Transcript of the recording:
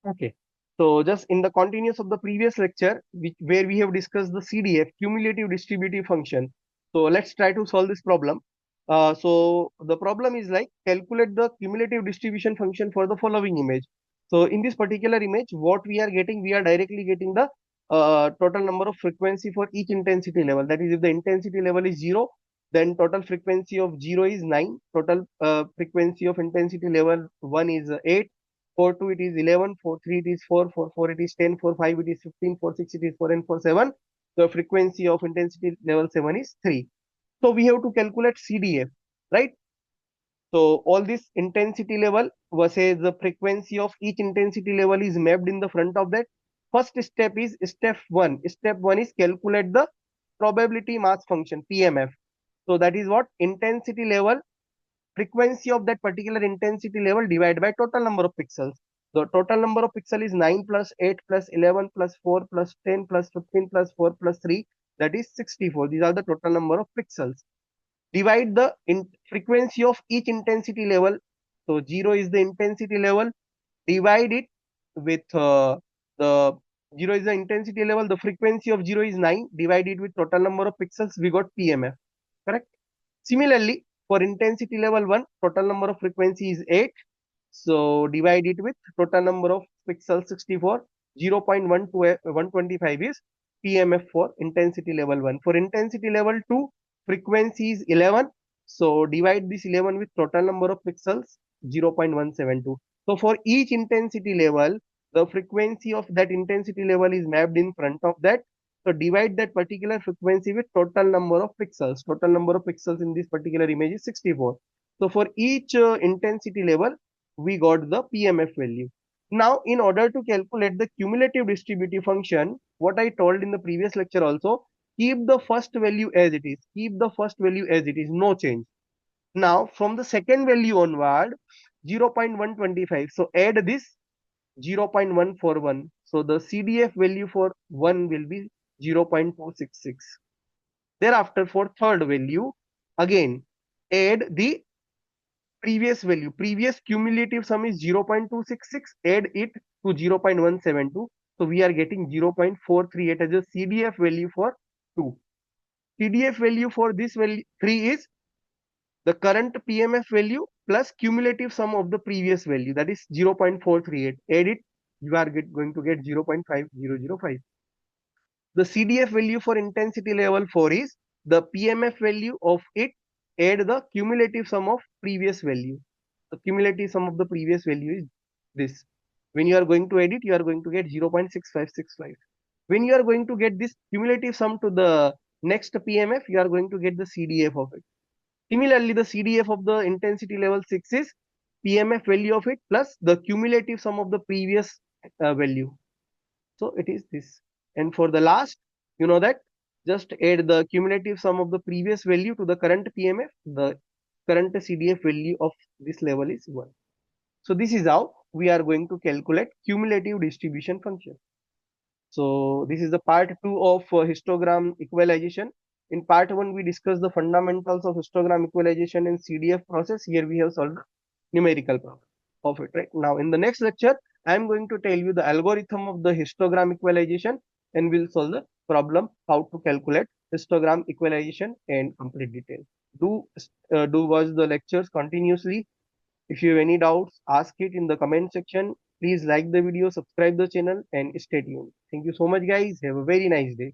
Okay. So just in the continuous of the previous lecture, where we have discussed the CDF, cumulative distributive function. So let's try to solve this problem. So the problem is like calculate the cumulative distribution function for the following image. So in this particular image, what we are getting, we are directly getting the total number of frequency for each intensity level. That is, if the intensity level is 0, then total frequency of 0 is 9. Total frequency of intensity level 1 is 8. For 2 it is 11, for 3 it is 4, for 4 it is 10, for 5 it is 15, for 6 it is 4, and for 7 the frequency of intensity level 7 is 3. So we have to calculate CDF, right? So all this intensity level versus the frequency of each intensity level is mapped in the front of that. First step is step 1. Step 1 is calculate the probability mass function, PMF. So that is what intensity level, frequency of that particular intensity level divided by total number of pixels. The total number of pixels is 9 plus 8 plus 11 plus 4 plus 10 plus 15 plus 4 plus 3. That is 64. These are the total number of pixels. Divide the frequency of each intensity level. So 0 is the intensity level. Divide it with the 0 is the intensity level. The frequency of 0 is 9. Divide it with total number of pixels. We got PMF. Correct? Similarly, for intensity level 1, total number of frequency is 8. So divide it with total number of pixels 64. 0.125 is PMF for intensity level 1. For intensity level 2, frequency is 11. So divide this 11 with total number of pixels 0.172. So for each intensity level, the frequency of that intensity level is mapped in front of that. So divide that particular frequency with total number of pixels. Total number of pixels in this particular image is 64. So for each intensity level, we got the PMF value. Now, in order to calculate the cumulative distributive function, what I told in the previous lecture also, keep the first value as it is. Keep the first value as it is, no change. Now, from the second value onward, 0.125. So add this 0.141. So the CDF value for 1 will be 0.266. Thereafter, for third value, again add the previous value. Previous cumulative sum is 0.266. Add it to 0.172. So we are getting 0.438 as a CDF value for 2. CDF value for this value 3 is the current PMF value plus cumulative sum of the previous value, that is 0.438. Add it, you are going to get 0.5005. The CDF value for intensity level 4 is the PMF value of it, add the cumulative sum of previous value. The cumulative sum of the previous value is this. When you are going to add it, you are going to get 0.6565. When you are going to get this cumulative sum to the next PMF, you are going to get the CDF of it. Similarly, the CDF of the intensity level 6 is PMF value of it plus the cumulative sum of the previous value. So it is this. And for the last, you know that just add the cumulative sum of the previous value to the current PMF. The current CDF value of this level is 1. So this is how we are going to calculate cumulative distribution function. So this is the part 2 of histogram equalization. In part 1, we discussed the fundamentals of histogram equalization and CDF process. Here we have solved numerical problem of it, right? Now in the next lecture, I am going to tell you the algorithm of the histogram equalization, and we'll solve the problem how to calculate histogram equalization in complete detail. Do watch the lectures continuously. If you have any doubts, ask it in the comment section. Please like the video, subscribe the channel, and stay tuned. Thank you so much, guys. Have a very nice day.